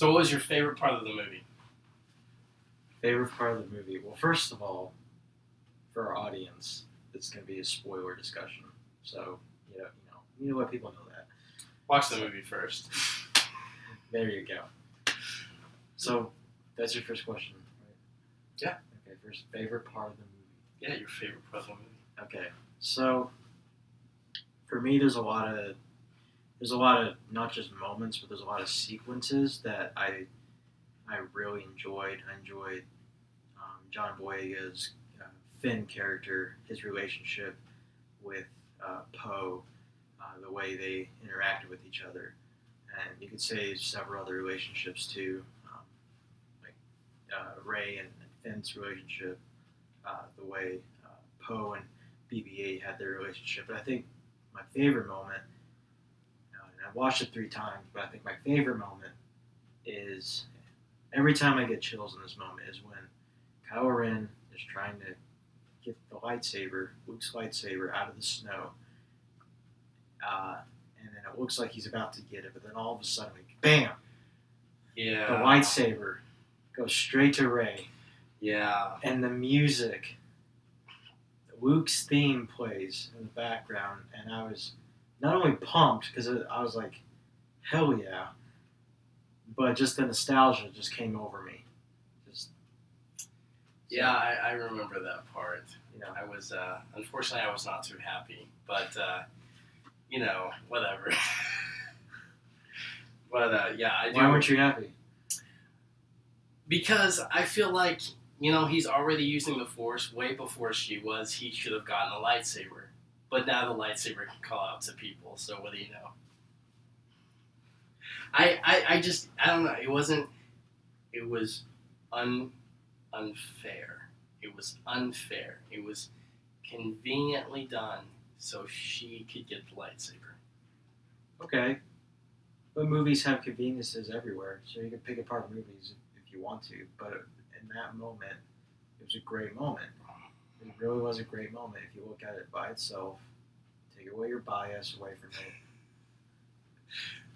So what was your favorite part of the movie? Favorite part of the movie? Well, first of all, for our audience, it's going to be a spoiler discussion. So, you know, let people know that. Watch the movie first. There you go. So, that's your first question, right? Yeah. Okay, first favorite part of the movie. Yeah, your favorite part of the movie. Okay, so for me, there's a lot of not just moments, but there's a lot of sequences that I really enjoyed. I enjoyed John Boyega's Finn character, his relationship with Poe, the way they interacted with each other, and you could say several other relationships too, like Rey and Finn's relationship, the way Poe and BB-8 had their relationship. But I think my favorite moment, and I've watched it 3 times, but I think my favorite moment is, every time I get chills in this moment, is when Kylo Ren is trying to get the lightsaber, Luke's lightsaber, out of the snow. And then it looks like he's about to get it, but then all of a sudden, bam! Yeah. The lightsaber goes straight to Rey. Yeah. And the music, Luke's theme plays in the background, and I was not only pumped, because I was like, hell yeah, but just the nostalgia just came over me. Yeah, I remember that part. You know, I was, unfortunately, I was not too happy, but, whatever. But, yeah, I do. Why weren't you happy? Because I feel like, he's already using the Force way before she was. He should have gotten a lightsaber. But now the lightsaber can call out to people, so what do you know? I don't know. It was unfair. It was unfair. It was conveniently done so she could get the lightsaber. Okay. But movies have conveniences everywhere, so you can pick apart movies if you want to. But in that moment, it was a great moment. It really was a great moment. If you look at it by itself, take away your bias away from it.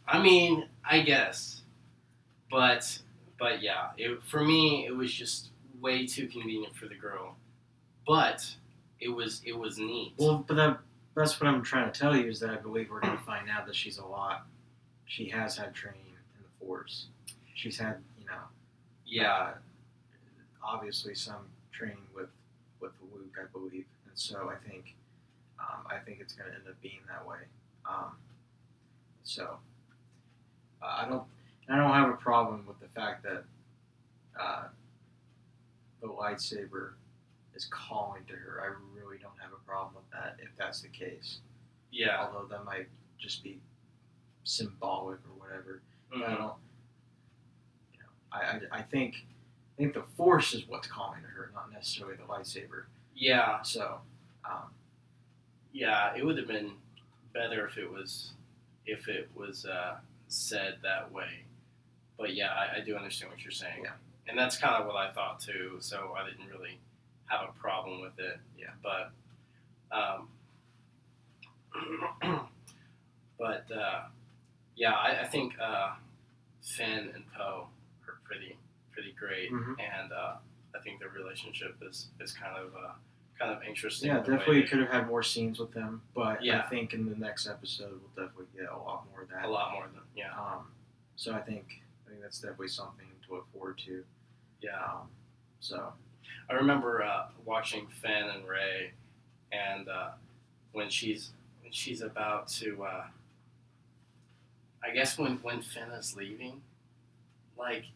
I mean, I guess. But yeah, for me, it was just way too convenient for the girl. But it was neat. Well, but that's what I'm trying to tell you, is that I believe we're going to find out that she has had training in the Force. She's had, obviously some training with Luke, I believe. And so I think it's going to end up being that way. I don't have a problem with the fact that the lightsaber is calling to her. I really don't have a problem with that if that's the case. Yeah. Although that might just be symbolic or whatever. Mm-hmm. But I don't. I think the Force is what's calling to her, not necessarily the lightsaber. Yeah. So. Yeah, it would have been better if it was said that way. But yeah, I do understand what you're saying. Yeah. And that's kind of what I thought too. So I didn't really have a problem with it. Yeah. But I think Finn and Poe are pretty great, mm-hmm. and I think their relationship is kind of interesting. Yeah, definitely could have had more scenes with them, but yeah. I think in the next episode we'll definitely get a lot more of that. A lot more than yeah. So I think that's definitely something to look forward to. Yeah. So I remember watching Finn and Rey, and when she's about to, I guess when Finn is leaving, like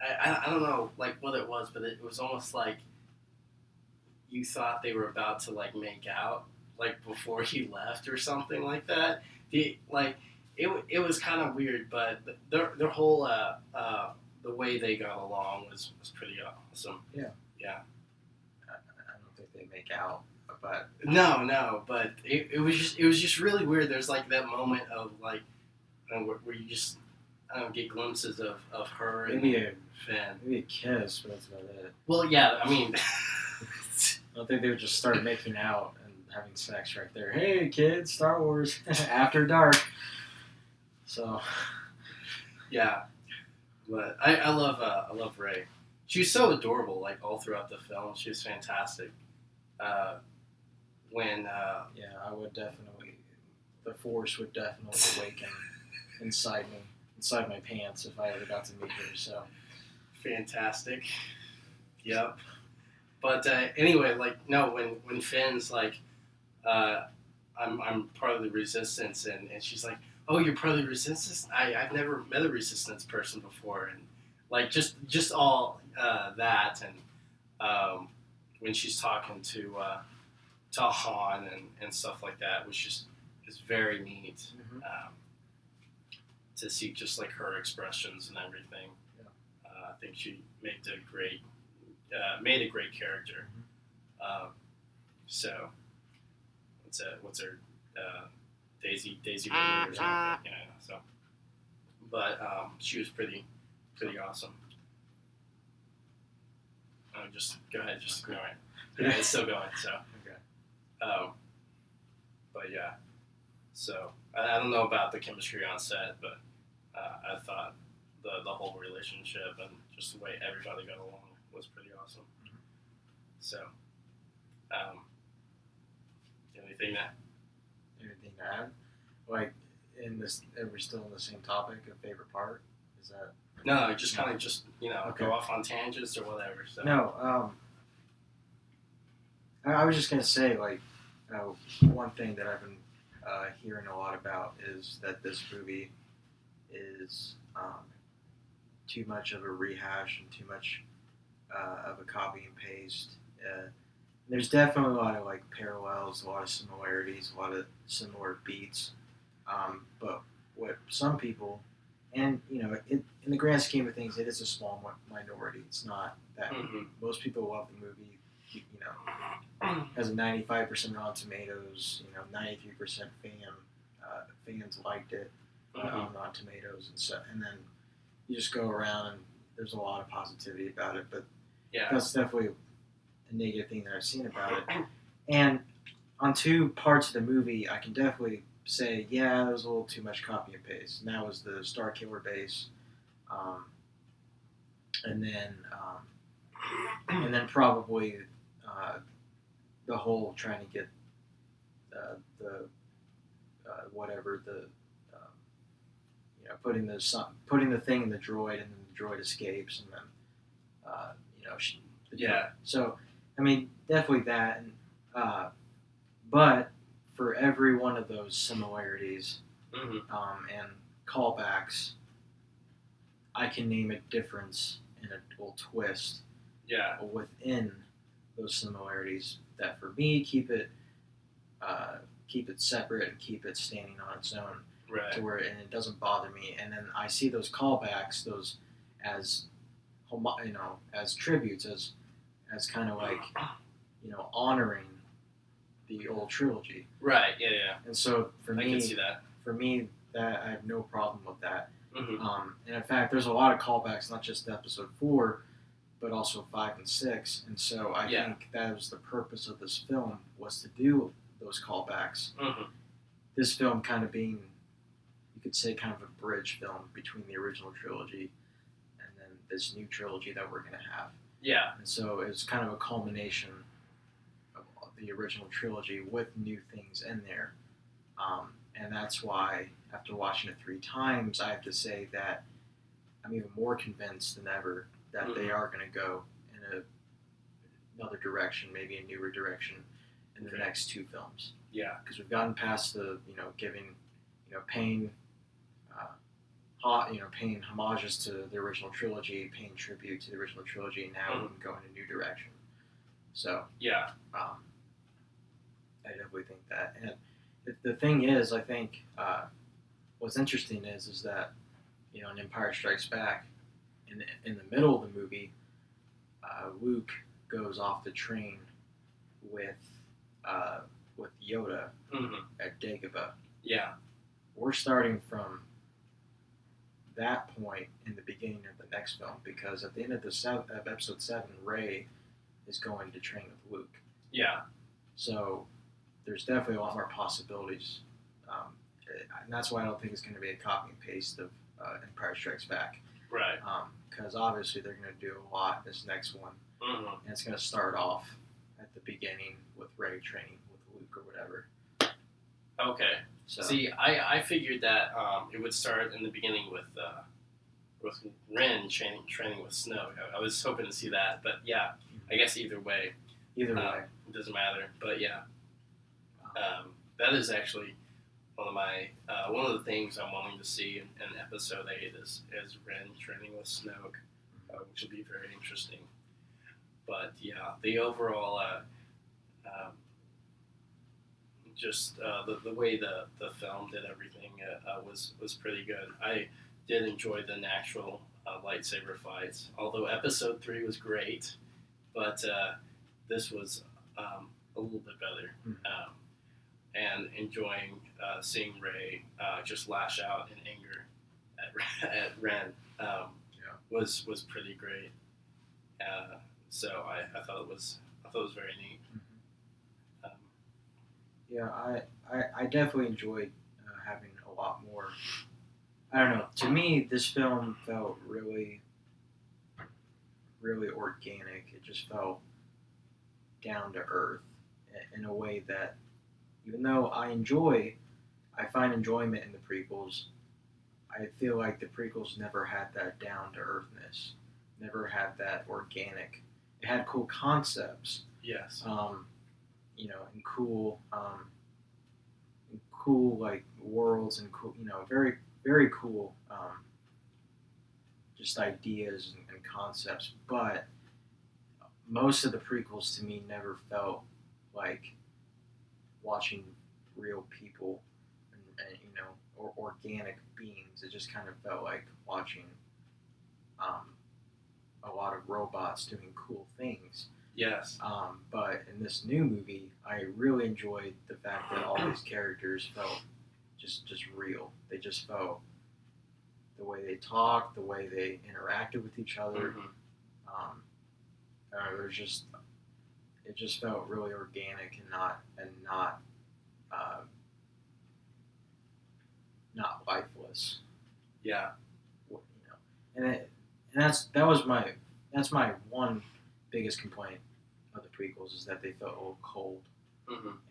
I don't know like what it was, but it was almost like you thought they were about to like make out like before he left or something like that. It was kind of weird, but their whole the way they got along was pretty awesome. Yeah. Yeah. I don't think they make out, but no, but it was just really weird. There's like that moment of like where you just get glimpses of her and Finn. Maybe a kiss, but that's about it. Well, yeah, I mean. I don't think they would just start making out and having sex right there. Hey, kids, Star Wars after dark. So, yeah, But I love Ray. She was so adorable, like all throughout the film. She was fantastic. Uh, when Yeah, I would definitely. The Force would definitely awaken inside me, inside my pants, if I ever got to meet her. So. fantastic. Yep. But anyway, like no, when Finn's like, uh, I'm part of the Resistance, and she's like, oh, you're part of the Resistance. I've never met a Resistance person before, and like just all that, and when she's talking to Han and stuff like that, which is very neat. Mm-hmm. To see just like her expressions and everything. Yeah. I think she made a great character. Mm-hmm. So what's her Daisy Ridley or something, you know. So, but she was pretty awesome. Just go ahead, just ignore it. Yeah, it's still going. So, Okay. But yeah. So I don't know about the chemistry on set, but I thought the whole relationship and just the way everybody got along was pretty awesome. Mm-hmm. So, anything that Anything to add? Like in this, are we still on the same topic of favorite part? Is that no, just kind of just Okay. go off on tangents or whatever. So no? I was just gonna say like one thing that I've been hearing a lot about is that this movie is too much of a rehash and too much of a copy and paste. There's definitely a lot of like parallels, a lot of similarities, a lot of similar beats. But what some people, and in the grand scheme of things, it is a small minority. It's not that most people love the movie. Has a 95% Rotten Tomatoes. 93% fans liked it on Rotten Tomatoes, and then you just go around and there's a lot of positivity about it. But yeah, that's definitely a negative thing that I've seen about it. And on two parts of the movie, I can definitely say, yeah, there was a little too much copy and paste. And that was the Star Killer base, and then probably the whole trying to get the whatever the putting the thing in the droid, and then the droid escapes, and then yeah. So I mean, definitely that, but for every one of those similarities and callbacks, I can name a difference and a little twist within those similarities that for me keep it separate and keep it standing on its own, right. To where and it doesn't bother me. And then I see those callbacks, those as as tributes, as kind of like honoring the old trilogy. Right. Yeah. And so for me, I can see that. For me, that I have no problem with that. Mm-hmm. And in fact, there's a lot of callbacks, not just to Episode 4, but also 5 and 6. And so I think that was the purpose of this film, was to do those callbacks. Mm-hmm. This film kind of being, you could say, kind of a bridge film between the original trilogy and then this new trilogy that we're going to have. Yeah. And so it's kind of a culmination of the original trilogy with new things in there. And that's why, after watching it 3 times, I have to say that I'm even more convinced than ever that they are going to go in another direction, maybe a newer direction, in the next 2 films. Yeah. Because we've gotten past the, giving, paying homages to the original trilogy, paying tribute to the original trilogy, and now we can go in a new direction. So, yeah. I definitely think that. And the thing is, I think what's interesting is that, in Empire Strikes Back, in the middle of the movie, Luke goes off the train with Yoda at Dagobah. Yeah. We're starting from that point in the beginning of the next film, because at the end of Episode 7, Rey is going to train with Luke. Yeah. So there's definitely a lot more possibilities, and that's why I don't think it's going to be a copy and paste of Empire Strikes Back. Right. Because obviously they're going to do a lot this next one, Mm-hmm. and it's going to start off at the beginning with Rey training with Luke or whatever. Okay. So See, I figured that it would start in the beginning with Ren training with Snoke. I was hoping to see that, but yeah, I guess either way, either way, it doesn't matter. But yeah, that is actually one of the things I'm wanting to see in Episode 8 is Ren training with Snoke, which will be very interesting. But yeah, the overall just the way the film did everything was pretty good. I did enjoy the natural lightsaber fights, although Episode 3 was great, but this was a little bit better. And enjoying seeing Rey just lash out in anger at Ren was pretty great. So I thought it was very neat. Yeah, I definitely enjoyed having a lot more. I don't know. To me, this film felt really, really organic. It just felt down to earth in a way that, even though I find enjoyment in the prequels, I feel like the prequels never had that down to earthness, never had that organic. It had cool concepts. Yes. And cool like worlds and cool, very very cool, just ideas and concepts. But most of the prequels to me never felt like watching real people and or organic beings. It just kind of felt like watching a lot of robots doing cool things. Yes. But in this new movie, I really enjoyed the fact that all these characters felt just real. They just felt the way they talked, the way they interacted with each other. It just felt really organic and not lifeless. Yeah. And that's my one biggest complaint of the prequels, is that they felt a little cold.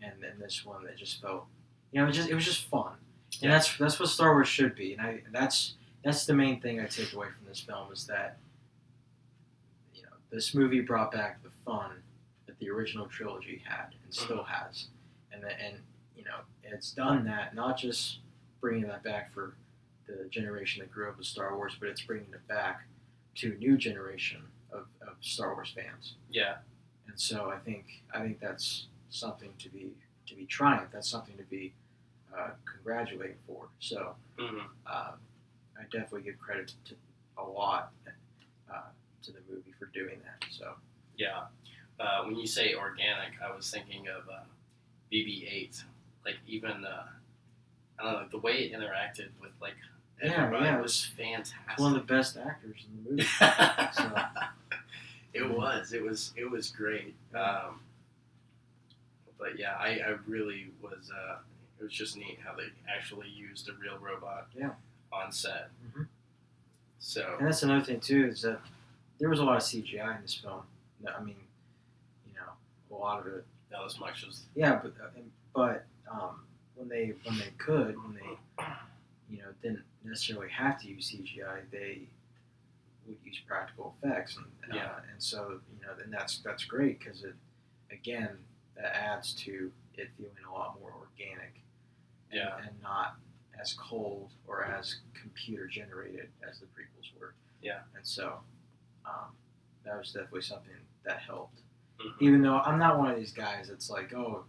And then this one, that just felt, it was just fun. And that's what Star Wars should be. And that's the main thing I take away from this film, is that this movie brought back the fun that the original trilogy had and still has. And it's done that, not just bringing that back for the generation that grew up with Star Wars, but it's bringing it back to a new generation of Star Wars fans. Yeah. And so I think that's something to be triumphed. That's something to be congratulated for. So I definitely give credit to a lot to the movie for doing that. So yeah, when you say organic, I was thinking of BB-8. Like even I don't know, the way it interacted with like everybody was fantastic. One of the best actors in the movie. So. It was great. But yeah, I really was. It was just neat how they actually used a real robot on set. So, and that's another thing too, is that there was a lot of CGI in this film. I mean, a lot of it. Not as much as. Yeah, but when they didn't necessarily have to use CGI, they would use practical effects, and so then that's great, because that adds to it feeling a lot more organic, and not as cold or as computer generated as the prequels were. Yeah, and so that was definitely something that helped. Even though I'm not one of these guys that's like, oh,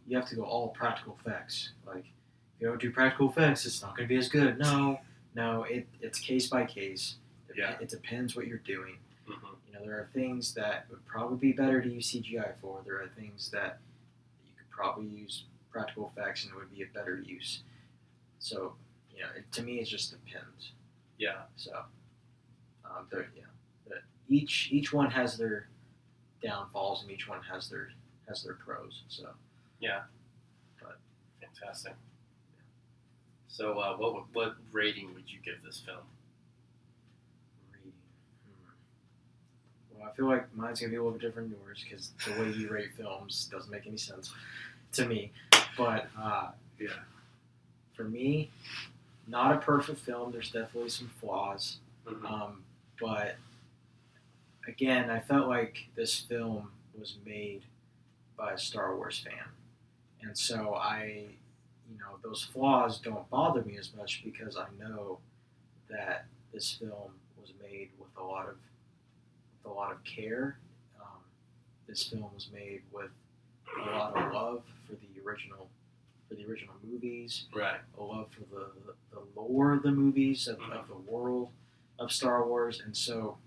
you have to go all practical effects. Like, if you don't do practical effects, it's not going to be as good. No, it's case by case. It depends what you're doing. There are things that would probably be better to use CGI for. There are things that you could probably use practical effects and it would be a better use. So, to me, it just depends. Yeah. So, each one has their downfalls, and each one has their pros. So. Yeah. But fantastic. So, what rating would you give this film? feel like mine's gonna be a little bit different than yours because the way you rate films doesn't make any sense to me. But Yeah. for me, not a perfect film. There's definitely some flaws. Mm-hmm. But again, I felt like this film was made by a Star Wars fan, and so those flaws don't bother me as much because I know that this film was made with a lot of care. Um, this film was made with a lot of love for the original movies, Right. a love for the lore of the movies, of the world of Star Wars, and so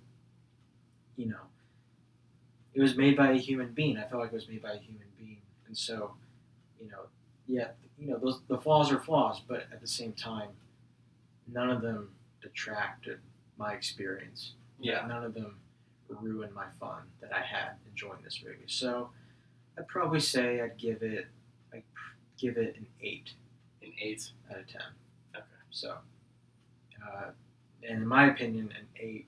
it was made by a human being. I felt like it was made by a human being, and so you know, yeah, those the flaws are flaws, but at the same time, none of them detracted my experience. Yeah. None of them ruined my fun that I had enjoying this movie. So I'd probably say I'd give it an 8. An 8 out of 10. Okay. So, and in my opinion, an 8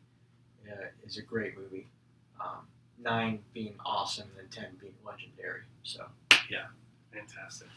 is a great movie. 9 being awesome and 10 being legendary. So Yeah. Fantastic.